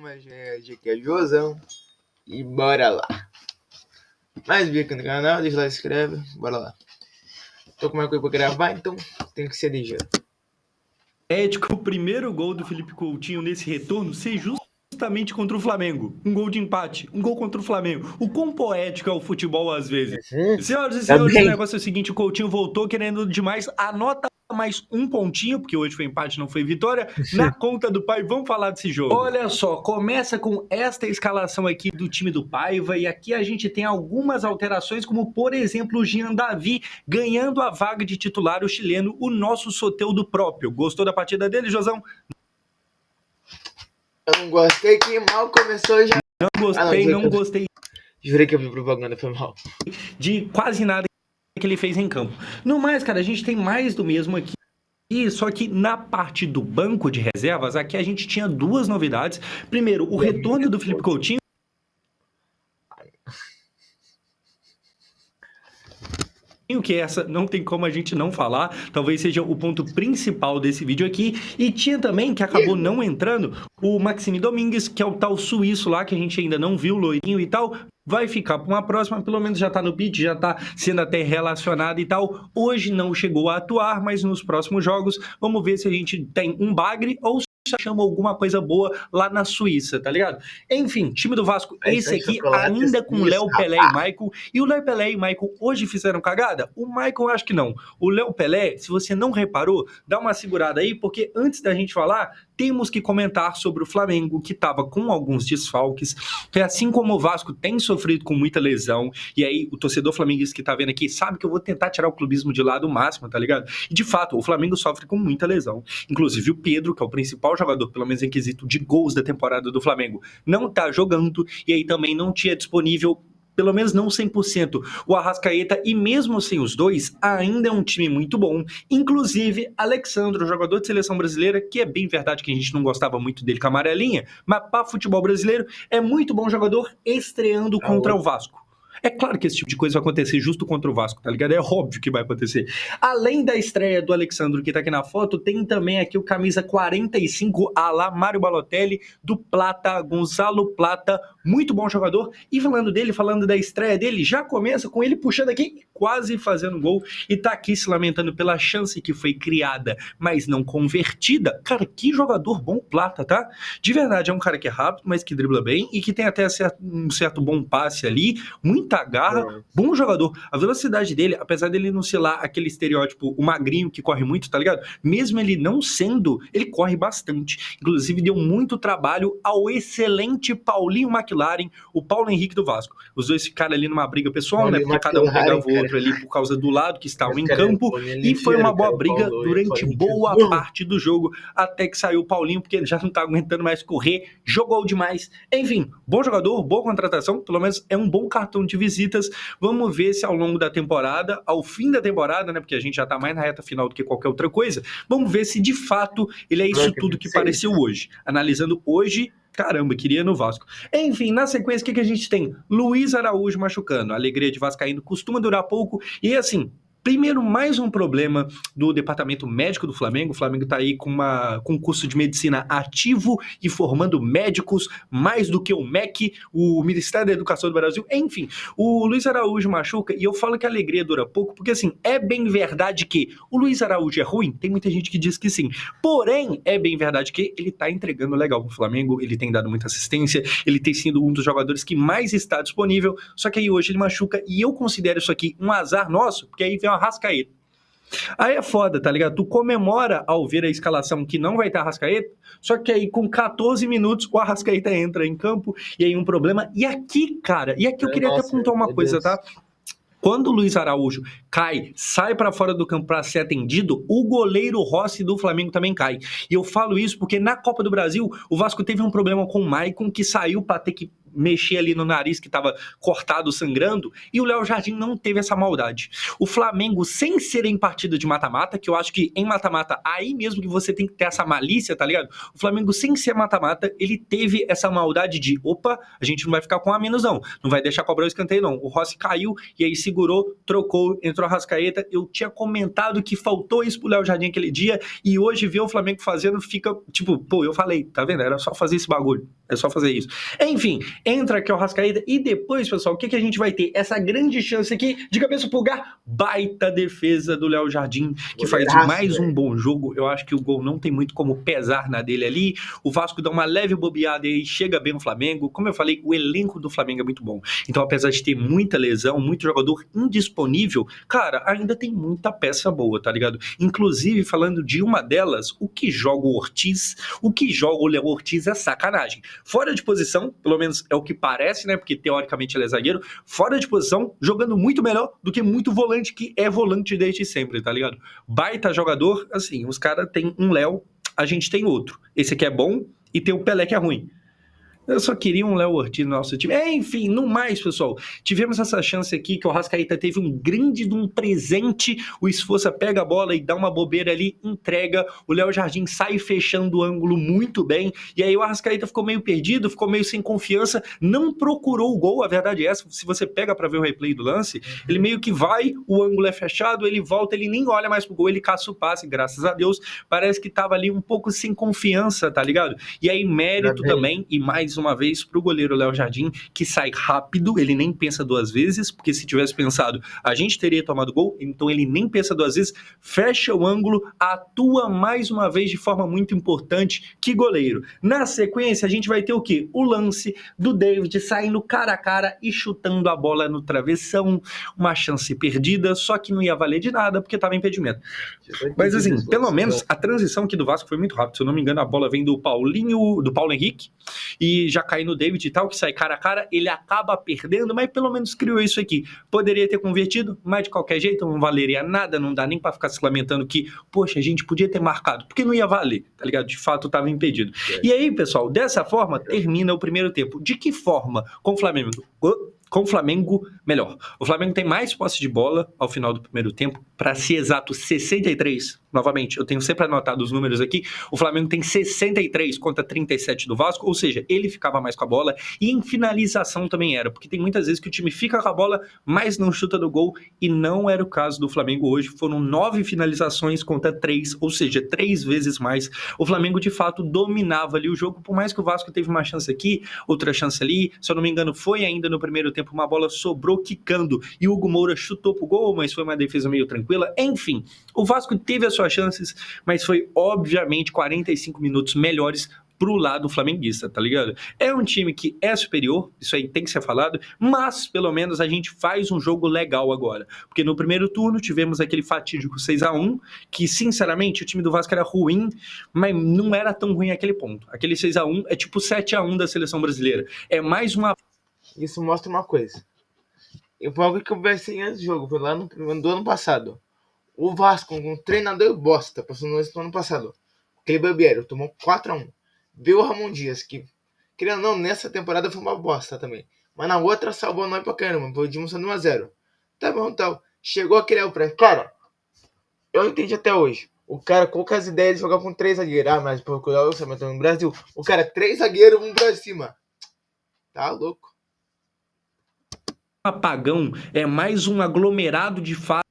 mais aqui é Josão e bora lá. Mais um vídeo aqui no canal, deixa lá, se inscreve, bora lá. Tô com uma coisa pra gravar, então tem que ser ligeiro. Ético, o primeiro gol do Felipe Coutinho nesse retorno ser justamente contra o Flamengo. Um gol de empate, um gol contra o Flamengo. O quão poético é o futebol às vezes. Senhoras e senhores, o negócio é o seguinte, o Coutinho voltou querendo demais, anota mais um pontinho, porque hoje foi empate, não foi vitória, na conta do Pai. Vamos falar desse jogo. Olha só, começa com esta escalação aqui do time do Paiva, e aqui a gente tem algumas alterações, como por exemplo o Jean Davi ganhando a vaga de titular, o chileno, o nosso Soteldo próprio. Gostou da partida dele, Josão? Eu não gostei, que mal começou já. Não gostei. Jurei que eu vi propaganda, foi mal. De quase nada que ele fez em campo. No mais, cara, a gente tem mais do mesmo aqui. Só que na parte do banco de reservas, aqui a gente tinha duas novidades. Primeiro, o retorno do Felipe Coutinho. Que essa não tem como a gente não falar, talvez seja o ponto principal desse vídeo aqui. E tinha também, que acabou não entrando, o Maxime Domingues, que é o tal suíço lá, que a gente ainda não viu, loirinho e tal. Vai ficar para uma próxima, pelo menos já tá no pitch, já tá sendo até relacionado e tal. Hoje não chegou a atuar, mas nos próximos jogos vamos ver se a gente tem um bagre ou se chama alguma coisa boa lá na Suíça, tá ligado? Enfim, time do Vasco, esse aqui ainda com Léo Pelé e Michael. E o Léo Pelé e Michael hoje fizeram cagada? O Michael acho que não. O Léo Pelé, se você não reparou, dá uma segurada aí, porque antes da gente falar, temos que comentar sobre o Flamengo, que estava com alguns desfalques, que assim como o Vasco tem sofrido com muita lesão, e aí o torcedor flamenguista que tá vendo aqui sabe que eu vou tentar tirar o clubismo de lado o máximo, tá ligado? E de fato, o Flamengo sofre com muita lesão. Inclusive o Pedro, que é o principal jogador, pelo menos em quesito de gols da temporada do Flamengo, não tá jogando, e aí também não tinha disponível, pelo menos não 100%, o Arrascaeta, e mesmo sem os dois, ainda é um time muito bom. Inclusive, Alexandro, jogador de seleção brasileira, que é bem verdade que a gente não gostava muito dele com a amarelinha, mas para futebol brasileiro é muito bom jogador, estreando contra o Vasco. É claro que esse tipo de coisa vai acontecer justo contra o Vasco, tá ligado? É óbvio que vai acontecer. Além da estreia do Alexandro, que tá aqui na foto, tem também aqui o camisa 45, a lá Mário Balotelli, do Plata, Gonzalo Plata, muito bom jogador. E falando dele, falando da estreia dele, já começa com ele puxando aqui, quase fazendo gol, e tá aqui se lamentando pela chance que foi criada, mas não convertida. Cara, que jogador bom Plata, tá? De verdade, é um cara que é rápido, mas que dribla bem, e que tem até um certo bom passe ali, muita garra, bom jogador. A velocidade dele, apesar dele não ser lá aquele estereótipo, o magrinho que corre muito, tá ligado? Mesmo ele não sendo, ele corre bastante. Inclusive deu muito trabalho ao excelente Paulinho McLaren, o Paulo Henrique do Vasco. Os dois ficaram ali numa briga pessoal, né? Porque cada um pegava o outro ali por causa do lado que estavam em campo, e foi uma boa briga durante boa parte do jogo, até que saiu o Paulinho, porque ele já não tá aguentando mais correr, jogou demais. Enfim, bom jogador, boa contratação, pelo menos é um bom cartão de visitas. Vamos ver se ao longo da temporada, ao fim da temporada, né, porque a gente já tá mais na reta final do que qualquer outra coisa, vamos ver se de fato ele é isso tudo que pareceu hoje. Analisando hoje, caramba, queria no Vasco. Enfim, na sequência, o que a gente tem? Luiz Araújo machucando. A alegria de vascaíno costuma durar pouco, e assim, primeiro, mais um problema do departamento médico do Flamengo. O Flamengo está aí com um curso de medicina ativo e formando médicos, mais do que o MEC, o Ministério da Educação do Brasil. Enfim, o Luiz Araújo machuca, e eu falo que a alegria dura pouco, porque assim, é bem verdade que o Luiz Araújo é ruim? Tem muita gente que diz que sim. Porém, é bem verdade que ele está entregando legal pro Flamengo, ele tem dado muita assistência, ele tem sido um dos jogadores que mais está disponível, só que aí hoje ele machuca, e eu considero isso aqui um azar nosso, porque aí vem Arrascaeta. Aí é foda, tá ligado? Tu comemora ao ver a escalação que não vai ter Arrascaeta, só que aí com 14 minutos o Arrascaeta entra em campo, e aí um problema. E aqui, cara, eu queria até apontar uma coisa, tá? Quando o Luiz Araújo cai, sai para fora do campo para ser atendido, o goleiro Rossi do Flamengo também cai. E eu falo isso porque na Copa do Brasil, o Vasco teve um problema com o Maicon, que saiu para ter que mexer ali no nariz que estava cortado, sangrando, e o Léo Jardim não teve essa maldade. O Flamengo, sem ser em partida de mata-mata, que eu acho que em mata-mata, aí mesmo que você tem que ter essa malícia, tá ligado? O Flamengo, sem ser mata-mata, ele teve essa maldade de, opa, a gente não vai ficar com a menos não vai deixar cobrar o escanteio não. O Rossi caiu e aí segurou, trocou, entrou a Arrascaeta. Eu tinha comentado que faltou isso pro Léo Jardim aquele dia e hoje ver o Flamengo fazendo fica, tipo, pô, eu falei, tá vendo? Era só fazer esse bagulho, é só fazer isso. Enfim, entra aqui o Arrascaeta e depois, pessoal, o que a gente vai ter? Essa grande chance aqui de cabeça pro lugar, baita defesa do Léo Jardim, que faz mais um bom jogo. Eu acho que o gol não tem muito como pesar na dele ali. O Vasco dá uma leve bobeada e chega bem o Flamengo. Como eu falei, o elenco do Flamengo é muito bom. Então, apesar de ter muita lesão, muito jogador indisponível, cara, ainda tem muita peça boa, tá ligado? Inclusive, falando de uma delas, o que joga o Ortiz, o que joga o Léo Ortiz é sacanagem. Fora de posição, pelo menos é o que parece, né? Porque teoricamente ele é zagueiro, fora de posição, jogando muito melhor do que muito volante, que é volante desde sempre, tá ligado? Baita jogador, assim, os caras têm um Léo, a gente tem outro. Esse aqui é bom e tem o Pelé que é ruim. Eu só queria um Léo Ortiz no nosso time. Enfim, no mais, pessoal, tivemos essa chance aqui que o Arrascaeta teve um grande de um presente. O Esforça pega a bola e dá uma bobeira ali, entrega. O Léo Jardim sai fechando o ângulo muito bem. E aí o Arrascaeta ficou meio perdido, ficou meio sem confiança, não procurou o gol. A verdade é essa, se você pega pra ver o replay do lance, ele meio que vai, o ângulo é fechado, ele volta, ele nem olha mais pro gol, ele caça o passe, graças a Deus. Parece que tava ali um pouco sem confiança, tá ligado? E aí mérito também, e mais uma vez pro goleiro Léo Jardim, que sai rápido, ele nem pensa duas vezes, porque se tivesse pensado, a gente teria tomado gol, então ele nem pensa duas vezes, fecha o ângulo, atua mais uma vez de forma muito importante, que goleiro. Na sequência, a gente vai ter o quê? O lance do David saindo cara a cara e chutando a bola no travessão, uma chance perdida, só que não ia valer de nada, porque tava impedimento. Mas assim, pelo menos a transição aqui do Vasco foi muito rápida, se eu não me engano a bola vem do Paulo Henrique, e já cai no David e tal, que sai cara a cara, ele acaba perdendo, mas pelo menos criou isso aqui. Poderia ter convertido, mas de qualquer jeito não valeria nada, não dá nem pra ficar se lamentando que, poxa, a gente podia ter marcado, porque não ia valer, tá ligado? De fato, tava impedido. E aí, pessoal, dessa forma, termina o primeiro tempo. De que forma? Com o Flamengo, melhor. O Flamengo tem mais posse de bola ao final do primeiro tempo, para ser exato, 63. Novamente, eu tenho sempre anotado os números aqui. O Flamengo tem 63 contra 37 do Vasco, ou seja, ele ficava mais com a bola e em finalização também era, porque tem muitas vezes que o time fica com a bola, mas não chuta no gol e não era o caso do Flamengo hoje. Foram 9 finalizações contra 3, ou seja, 3 vezes mais. O Flamengo, de fato, dominava ali o jogo, por mais que o Vasco teve uma chance aqui, outra chance ali, se eu não me engano, foi ainda no primeiro tempo, uma bola sobrou quicando e o Hugo Moura chutou pro gol, mas foi uma defesa meio tranquila. Enfim, o Vasco teve as suas chances, mas foi obviamente 45 minutos melhores pro lado flamenguista, tá ligado? É um time que é superior, isso aí tem que ser falado, mas pelo menos a gente faz um jogo legal agora, porque no primeiro turno tivemos aquele fatídico 6-1, que sinceramente o time do Vasco era ruim, mas não era tão ruim aquele ponto. Aquele 6-1 é tipo 7-1 da seleção brasileira, é mais uma... Isso mostra uma coisa. Foi algo que eu pensei antes do jogo, foi lá no do ano passado. O Vasco, com um treinador bosta, passou isso no ano passado. Aquele Barbieri tomou 4-1. Veio o Ramon Dias, que, querendo ou não, nessa temporada foi uma bosta também. Mas na outra salvou nós pra caramba, foi de 1-0. Tá bom, tal. Chegou a criar o pré. Cara, eu entendi até hoje. O cara, qual que é as ideias de jogar com 3 zagueiros? Ah, mas procurar o orçamento no Brasil. O cara, 3 zagueiros, um pra cima. Tá louco. Apagão é mais um aglomerado de fatos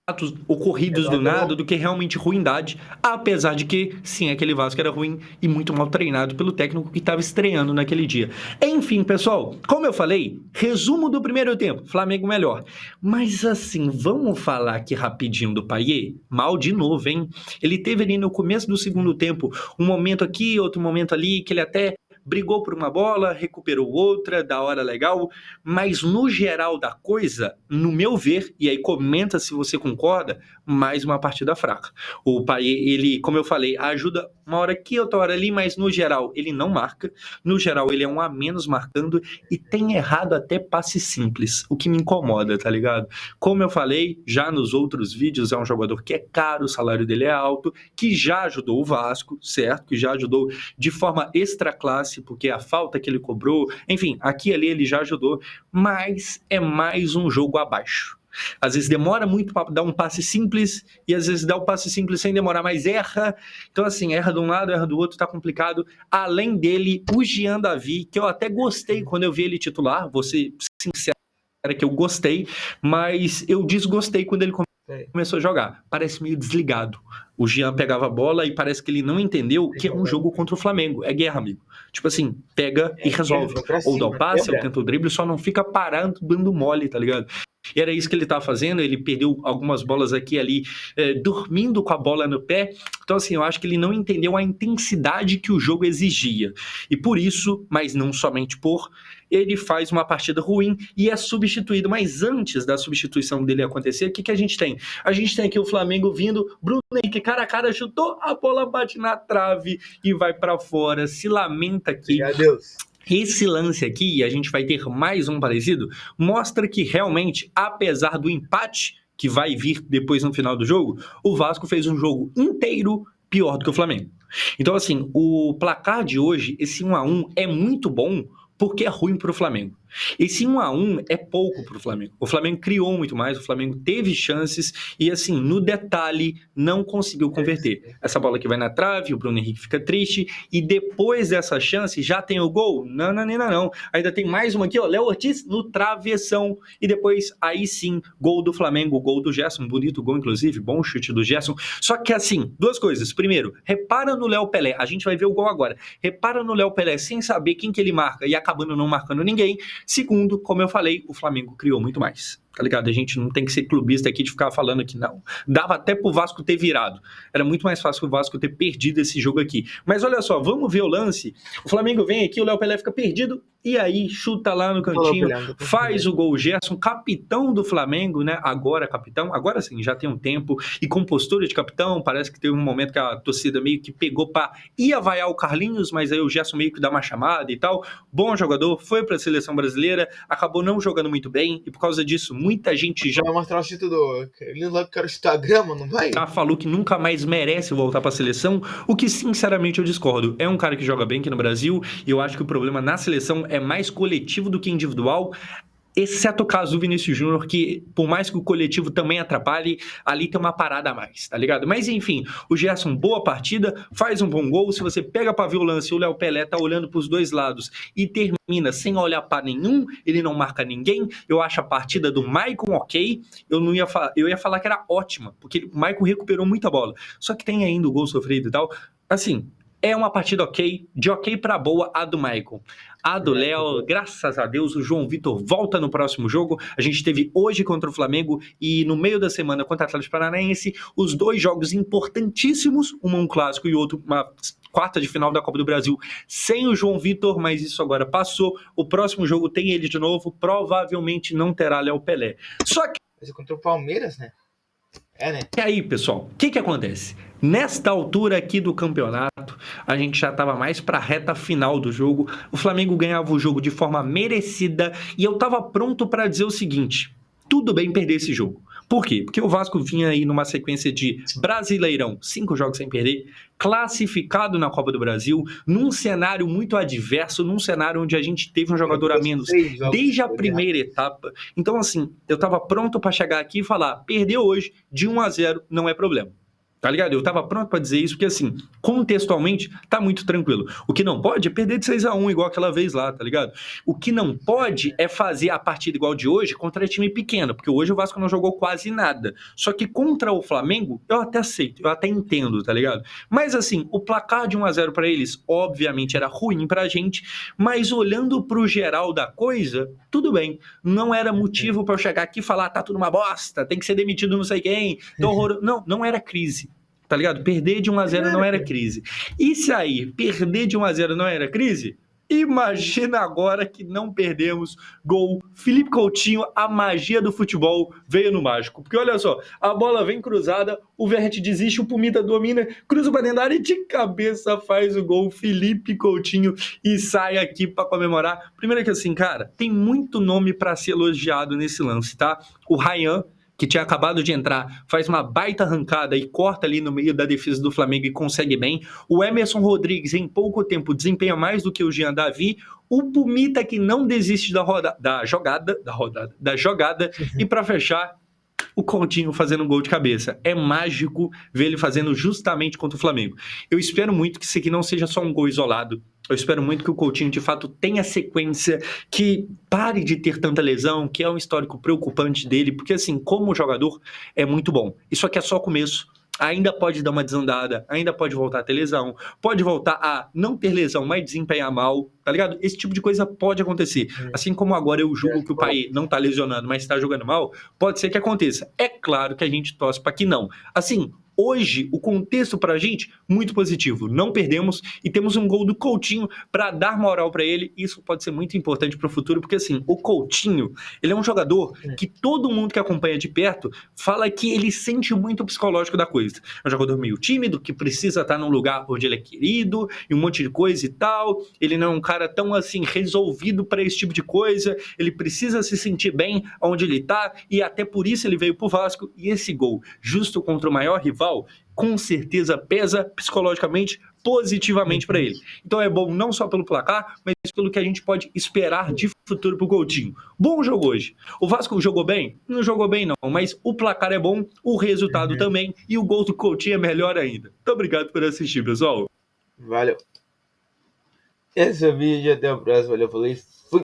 ocorridos do nada do que realmente ruindade, apesar de que, sim, aquele Vasco era ruim e muito mal treinado pelo técnico que estava estreando naquele dia. Enfim, pessoal, como eu falei, resumo do primeiro tempo, Flamengo melhor. Mas assim, vamos falar aqui rapidinho do Payet? Mal de novo, hein? Ele teve ali no começo do segundo tempo um momento aqui, outro momento ali, que ele até brigou por uma bola, recuperou outra, da hora legal, mas no geral da coisa, no meu ver, e aí comenta se você concorda, mais uma partida fraca. O Payet, ele, como eu falei, ajuda uma hora aqui, outra hora ali, mas no geral ele não marca, no geral ele é um a menos marcando e tem errado até passe simples, o que me incomoda, tá ligado? Como eu falei já nos outros vídeos, é um jogador que é caro, o salário dele é alto, que já ajudou o Vasco, certo? Que já ajudou de forma extra classe, passe, porque a falta que ele cobrou, enfim, aqui e ali ele já ajudou, mas é mais um jogo abaixo. Às vezes demora muito para dar um passe simples e às vezes dá o passe simples sem demorar, mas erra. Então, assim, erra de um lado, erra do outro, tá complicado. Além dele, o Jean Davi, que eu até gostei quando eu vi ele titular, vou ser sincero que eu gostei, mas eu desgostei quando ele começou a jogar. Parece meio desligado. O Jean pegava a bola e parece que ele não entendeu que é um jogo contra o Flamengo. É guerra, amigo. Tipo assim, pega e resolve. Ou dá o passe, ou tenta o drible, só não fica parando, dando mole, tá ligado? E era isso que ele estava fazendo, ele perdeu algumas bolas aqui e ali, dormindo com a bola no pé. Então, assim, eu acho que ele não entendeu a intensidade que o jogo exigia. E por isso, mas não somente por, ele faz uma partida ruim e é substituído. Mas antes da substituição dele acontecer, o que a gente tem? A gente tem aqui o Flamengo vindo, Bruno Henrique cara a cara, chutou, a bola bate na trave e vai para fora, se lamenta aqui. Meu Deus. Esse lance aqui, e a gente vai ter mais um parecido, mostra que realmente, apesar do empate que vai vir depois no final do jogo, o Vasco fez um jogo inteiro pior do que o Flamengo. Então, assim, o placar de hoje, esse 1-1, é muito bom porque é ruim para o Flamengo. Esse 1-1 é pouco para o Flamengo. O Flamengo criou muito mais, o Flamengo teve chances e, assim, no detalhe, não conseguiu converter. Essa bola que vai na trave, o Bruno Henrique fica triste e depois dessa chance já tem o gol? Não. Ainda tem mais uma aqui, ó, Léo Ortiz no travessão e depois, aí sim, gol do Flamengo, gol do Gerson, bonito gol, inclusive, bom chute do Gerson. Só que, assim, duas coisas. Primeiro, repara no Léo Pelé, a gente vai ver o gol agora. Repara no Léo Pelé sem saber quem que ele marca e acabando não marcando ninguém. Segundo, como eu falei, o Flamengo criou muito mais. Tá ligado? A gente não tem que ser clubista aqui de ficar falando que não. Dava até pro Vasco ter virado. Era muito mais fácil o Vasco ter perdido esse jogo aqui. Mas olha só, vamos ver o lance. O Flamengo vem aqui, o Léo Pelé fica perdido e aí chuta lá no cantinho, faz o gol. Gerson, capitão do Flamengo, né? Agora capitão, agora sim, já tem um tempo. E com postura de capitão, parece que teve um momento que a torcida meio que pegou pra ir vaiar o Carlinhos, mas aí o Gerson meio que dá uma chamada e tal. Bom jogador, foi pra seleção brasileira, acabou não jogando muito bem e por causa disso muita gente já vai mostrar o título ele lá que era o Instagram, não vai? Já falou que nunca mais merece voltar pra seleção, o que sinceramente eu discordo. É um cara que joga bem aqui no Brasil e eu acho que o problema na seleção é mais coletivo do que individual. Exceto o caso do Vinícius Júnior, que por mais que o coletivo também atrapalhe, ali tem uma parada a mais, tá ligado? Mas enfim, o Gerson, boa partida, faz um bom gol. Se você pega pra ver o lance, o Léo Pelé tá olhando pros dois lados e termina sem olhar pra nenhum, ele não marca ninguém. Eu acho a partida do Maicon ok, eu ia falar que era ótima, porque o Maicon recuperou muita bola. Só que tem ainda o gol sofrido e tal. Assim, é uma partida ok, de ok pra boa a do Maicon. A do Léo, graças a Deus, o João Vitor volta no próximo jogo. A gente teve hoje contra o Flamengo e no meio da semana contra o Atlético Paranaense, os dois jogos importantíssimos, um clássico e outro uma quarta de final da Copa do Brasil, sem o João Vitor, mas isso agora passou. O próximo jogo tem ele de novo, provavelmente não terá Léo Pelé. Só que... Mas é contra o Palmeiras, né? É, né? E aí, pessoal, o que acontece? Nesta altura aqui do campeonato, a gente já estava mais para a reta final do jogo. O Flamengo ganhava o jogo de forma merecida e eu estava pronto para dizer o seguinte: tudo bem perder esse jogo. Por quê? Porque o Vasco vinha aí numa sequência de Brasileirão, 5 jogos sem perder, classificado na Copa do Brasil, num cenário muito adverso, num cenário onde a gente teve um jogador a menos desde a primeira etapa. Então, assim, eu estava pronto para chegar aqui e falar, perder hoje de 1-0 não é problema. Tá ligado? Eu tava pronto pra dizer isso, porque assim, contextualmente, tá muito tranquilo. O que não pode é perder de 6-1, igual aquela vez lá, tá ligado? O que não pode é fazer a partida igual de hoje contra time pequeno, porque hoje o Vasco não jogou quase nada. Só que contra o Flamengo, eu até aceito, eu até entendo, tá ligado? Mas assim, o placar de 1-0 pra eles, obviamente, era ruim pra gente, mas olhando pro geral da coisa, tudo bem. Não era motivo pra eu chegar aqui e falar, tá tudo uma bosta, tem que ser demitido não sei quem, tô horroroso. Não era crise. Tá ligado? Perder de 1-0 não era crise. E se aí, perder de 1-0 não era crise? Imagina agora que não perdemos gol. Felipe Coutinho, a magia do futebol veio no mágico. Porque olha só, a bola vem cruzada, o Verratti desiste, o Pumita domina, cruza pra dentro da área e de cabeça faz o gol. Felipe Coutinho e sai aqui pra comemorar. Primeiro que assim, cara, tem muito nome pra ser elogiado nesse lance, tá? O Ryan, que tinha acabado de entrar, faz uma baita arrancada e corta ali no meio da defesa do Flamengo e consegue bem. O Emerson Rodrigues, em pouco tempo, desempenha mais do que o Jean Davi. O Pumita, que não desiste da jogada. E para fechar, o Coutinho fazendo um gol de cabeça. É mágico ver ele fazendo justamente contra o Flamengo. Eu espero muito que isso aqui não seja só um gol isolado. Eu espero muito que o Coutinho, de fato, tenha sequência, que pare de ter tanta lesão, que é um histórico preocupante dele, porque, assim, como jogador, é muito bom. Isso aqui é só o começo. Ainda pode dar uma desandada, ainda pode voltar a ter lesão, pode voltar a não ter lesão, mas desempenhar mal, tá ligado? Esse tipo de coisa pode acontecer. Assim como agora eu julgo que o pai não tá lesionando, mas tá jogando mal, pode ser que aconteça. É claro que a gente torce para que não. Assim, hoje, o contexto pra gente, muito positivo. Não perdemos e temos um gol do Coutinho para dar moral para ele. Isso pode ser muito importante pro futuro, porque assim, o Coutinho, ele é um jogador que todo mundo que acompanha de perto fala que ele sente muito o psicológico da coisa. É um jogador meio tímido, que precisa estar num lugar onde ele é querido e um monte de coisa e tal. Ele não é um cara tão assim resolvido para esse tipo de coisa. Ele precisa se sentir bem onde ele tá e até por isso ele veio pro Vasco. E esse gol, justo contra o maior rival, com certeza pesa psicologicamente positivamente para ele. Então é bom não só pelo placar, mas pelo que a gente pode esperar de futuro pro Coutinho. Bom jogo hoje. O Vasco jogou bem? Não jogou bem não, mas o placar é bom, o resultado também, e o gol do Coutinho é melhor ainda. Muito obrigado por assistir, pessoal. Valeu. Esse é o vídeo, até o próximo. Valeu, falei.